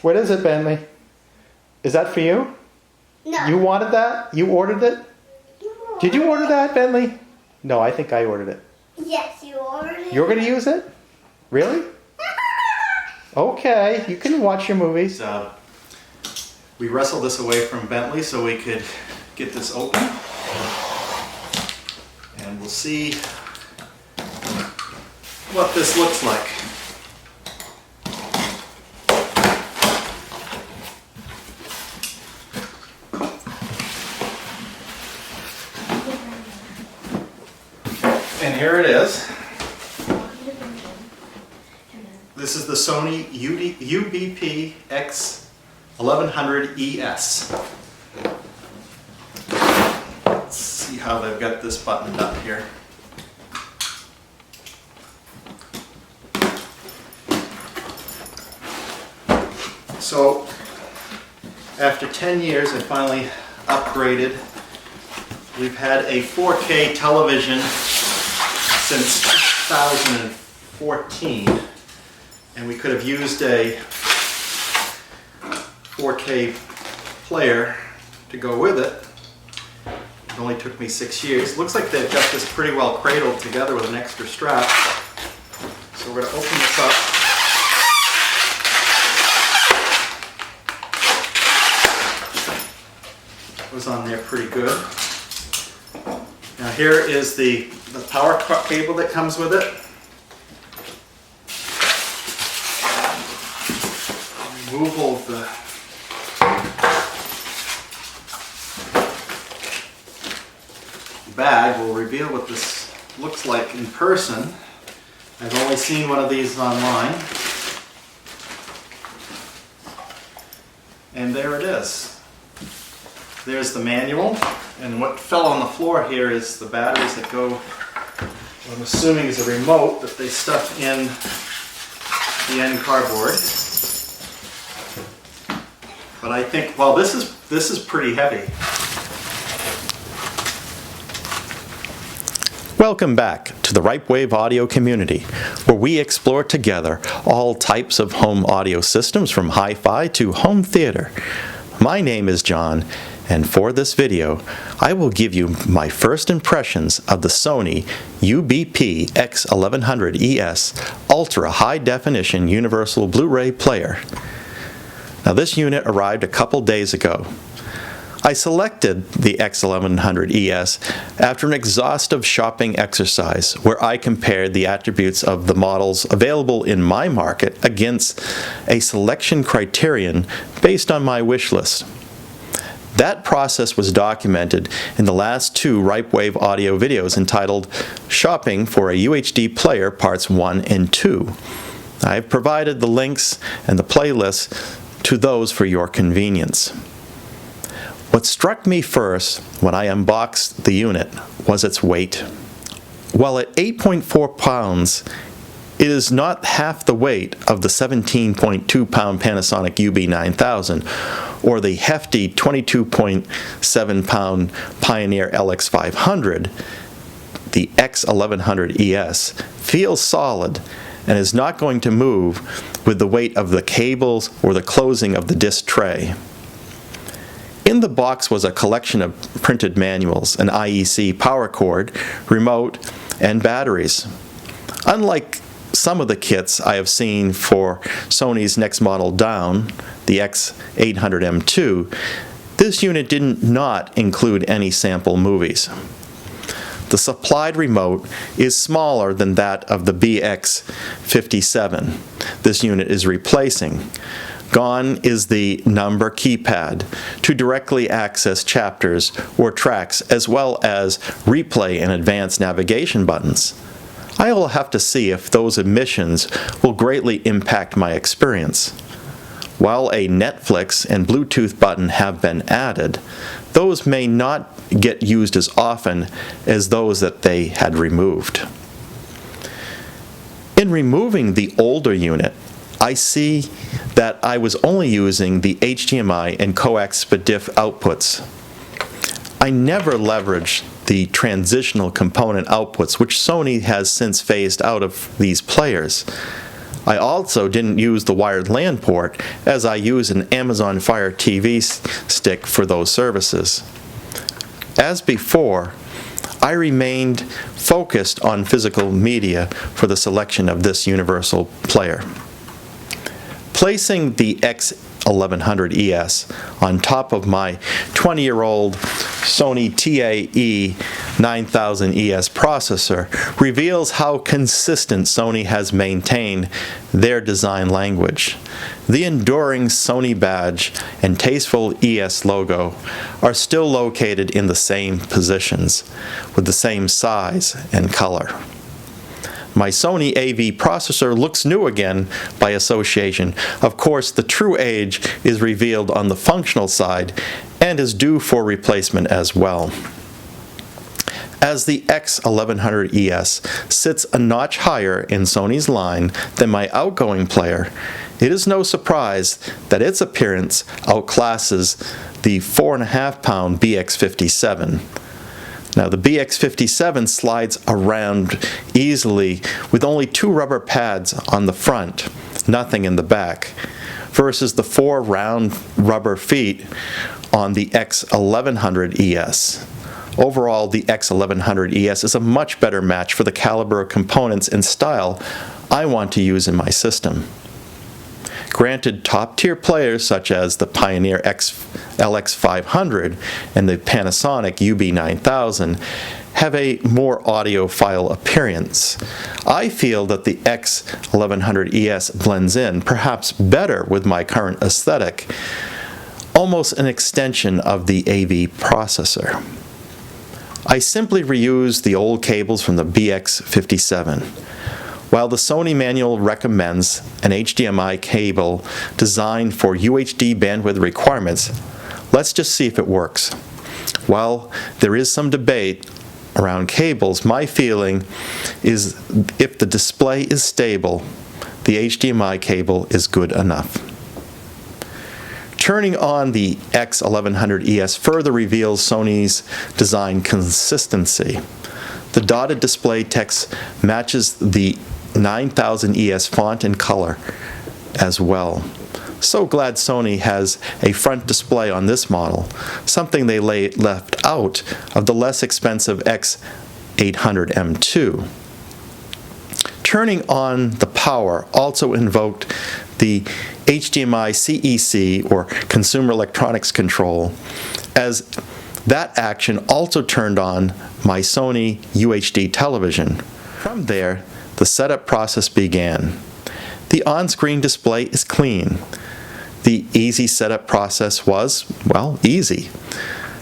What is it, Bentley? Is that for you? No. You wanted that? You ordered it? Did you order that, Bentley? No, I think I ordered it. Yes, you ordered it. You're going to use it? Really? Okay, you can watch your movies. We wrestled this away from Bentley so we could get this open. And we'll see what this looks like. And here it is. This is the Sony UBP-X1100ES. Let's see how they've got this buttoned up here. So, after 10 years, I finally upgraded. We've had a 4K television since 2014, and we could have used a 4K player to go with it. It only took me 6 years. Looks like they've got this pretty well cradled together with an extra strap. So we're going to open this up. It was on there pretty good. Now here is the power cable that comes with it. Removal of the bag will reveal what this looks like in person. I've only seen one of these online. And there it is. There's the manual, and what fell on the floor here is the batteries that go, what I'm assuming is a remote that they stuff in the end cardboard. But I think, well, this is pretty heavy. Welcome back to the Ripewave audio community, where we explore together all types of home audio systems from hi-fi to home theater. My name is John, and for this video, I will give you my first impressions of the Sony UBP-X1100ES Ultra High Definition Universal Blu-ray Player. Now this unit arrived a couple days ago. I selected the X1100ES after an exhaustive shopping exercise where I compared the attributes of the models available in my market against a selection criterion based on my wish list. That process was documented in the last two Ripewave audio videos entitled Shopping for a UHD Player Parts 1 and 2. I have provided the links and the playlists to those for your convenience. What struck me first when I unboxed the unit was its weight. While at 8.4 pounds, it is not half the weight of the 17.2 pound Panasonic UB9000 or the hefty 22.7 pound Pioneer LX500. The X1100ES feels solid and is not going to move with the weight of the cables or the closing of the disc tray. In the box was a collection of printed manuals, an IEC power cord, remote, and batteries. Unlike some of the kits I have seen for Sony's next model down, the X800M2, this unit did not include any sample movies. The supplied remote is smaller than that of the BX57 this unit is replacing. Gone is the number keypad to directly access chapters or tracks, as well as replay and advanced navigation buttons. I will have to see if those omissions will greatly impact my experience. While a Netflix and Bluetooth button have been added, those may not get used as often as those that they had removed. In removing the older unit, I see that I was only using the HDMI and coax diff outputs. I never leveraged the transitional component outputs, which Sony has since phased out of these players. I also didn't use the wired LAN port, as I use an Amazon Fire TV stick for those services. As before, I remained focused on physical media for the selection of this universal player. Placing the X1100ES on top of my 20-year-old Sony TAE9000ES processor reveals how consistent Sony has maintained their design language. The enduring Sony badge and tasteful ES logo are still located in the same positions, with the same size and color. My Sony AV processor looks new again by association. Of course, the true age is revealed on the functional side and is due for replacement as well. As the X1100ES sits a notch higher in Sony's line than my outgoing player, it is no surprise that its appearance outclasses the 4.5-pound BX57. Now, the BX57 slides around easily with only 2 rubber pads on the front, nothing in the back, versus the 4 round rubber feet on the X1100ES. Overall, the X1100ES is a much better match for the caliber of components and style I want to use in my system. Granted, top-tier players such as the Pioneer LX500 and the Panasonic UB9000 have a more audiophile appearance. I feel that the X1100ES blends in perhaps better with my current aesthetic, almost an extension of the AV processor. I simply reused the old cables from the BX57. While the Sony manual recommends an HDMI cable designed for UHD bandwidth requirements, let's just see if it works. While there is some debate around cables, my feeling is if the display is stable, the HDMI cable is good enough. Turning on the X1100ES further reveals Sony's design consistency. The dotted display text matches the 9000ES font and color as well. So glad Sony has a front display on this model, something they left out of the less expensive X800M2. Turning on the power also invoked the HDMI CEC, or Consumer Electronics Control, as that action also turned on my Sony UHD television. From there, the setup process began. The on-screen display is clean. The easy setup process was, well, easy.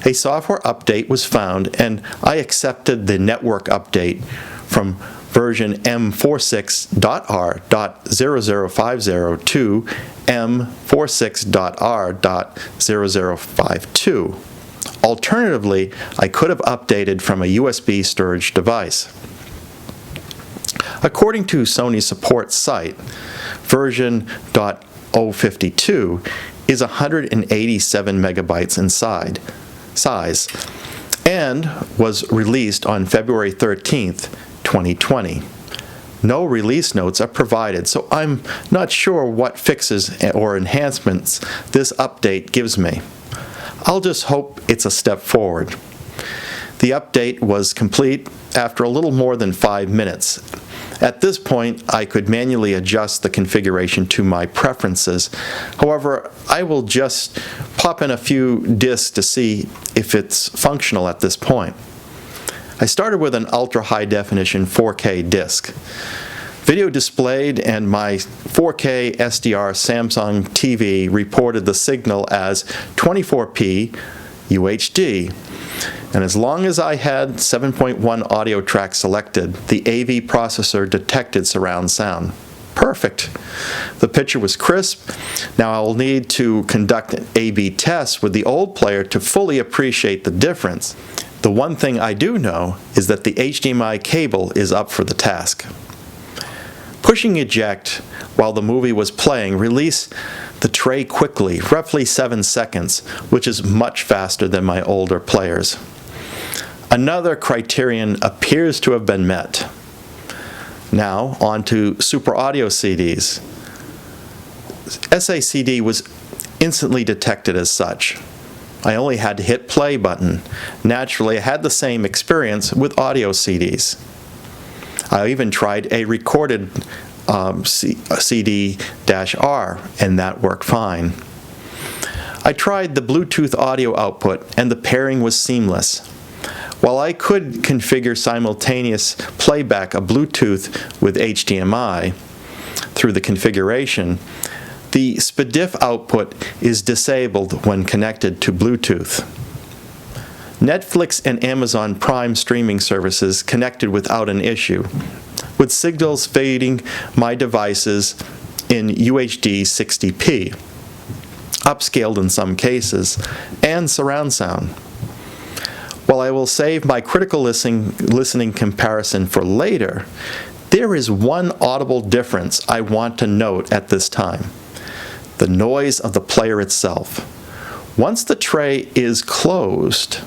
A software update was found, and I accepted the network update from version M46.R.0050 to M46.R.0052. Alternatively, I could have updated from a USB storage device. According to Sony's support site, version .052 is 187 megabytes in size and was released on February 13th, 2020. No release notes are provided, so I'm not sure what fixes or enhancements this update gives me. I'll just hope it's a step forward. The update was complete after a little more than 5 minutes. At this point, I could manually adjust the configuration to my preferences. However, I will just pop in a few discs to see if it's functional at this point. I started with an ultra-high definition 4K disc. Video displayed, and my 4K SDR Samsung TV reported the signal as 24p UHD. And as long as I had 7.1 audio track selected, the AV processor detected surround sound. Perfect. The picture was crisp. Now I'll need to conduct an A/B test with the old player to fully appreciate the difference. The one thing I do know is that the HDMI cable is up for the task. Pushing eject while the movie was playing released the tray quickly, roughly 7 seconds, which is much faster than my older players. Another criterion appears to have been met. Now on to Super Audio CDs. SACD was instantly detected as such. I only had to hit play button. Naturally, I had the same experience with audio CDs. I even tried a recorded CD-R, and that worked fine. I tried the Bluetooth audio output, and the pairing was seamless. While I could configure simultaneous playback of Bluetooth with HDMI through the configuration, the SPDIF output is disabled when connected to Bluetooth. Netflix and Amazon Prime streaming services connected without an issue, with signals fading my devices in UHD 60p, upscaled in some cases, and surround sound. While I will save my critical listening comparison for later, there is one audible difference I want to note at this time: the noise of the player itself. Once the tray is closed,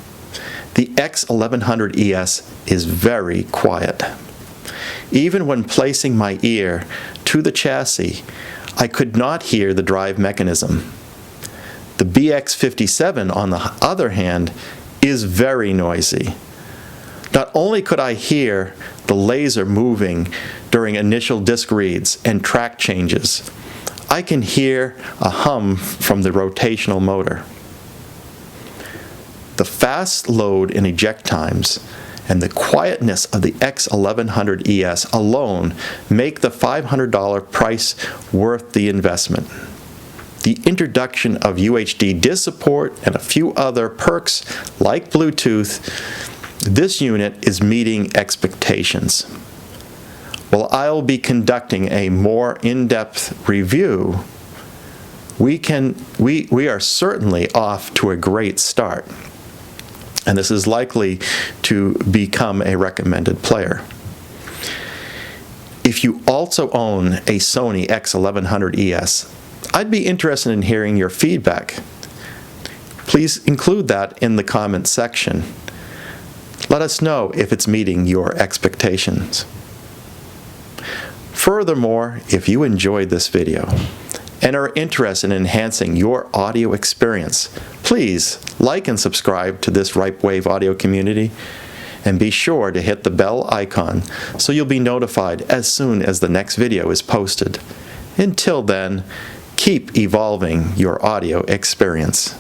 the X1100ES is very quiet. Even when placing my ear to the chassis, I could not hear the drive mechanism. The BX57, on the other hand, is very noisy. Not only could I hear the laser moving during initial disc reads and track changes, I can hear a hum from the rotational motor. The fast load and eject times and the quietness of the X1100ES alone make the $500 price worth the investment. The introduction of UHD disc support and a few other perks like Bluetooth, this unit is meeting expectations. While I'll be conducting a more in-depth review, we are certainly off to a great start, and this is likely to become a recommended player. If you also own a Sony X1100ES, I'd be interested in hearing your feedback. Please include that in the comments section. Let us know if it's meeting your expectations. Furthermore, if you enjoyed this video and are interested in enhancing your audio experience, please like and subscribe to this Ripewave audio community, and be sure to hit the bell icon so you'll be notified as soon as the next video is posted. Until then, keep evolving your audio experience.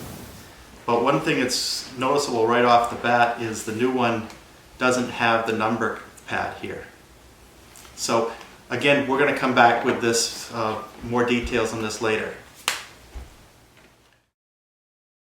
Well, one thing that's noticeable right off the bat is the new one doesn't have the number pad here. So again, we're going to come back with this more details on this later.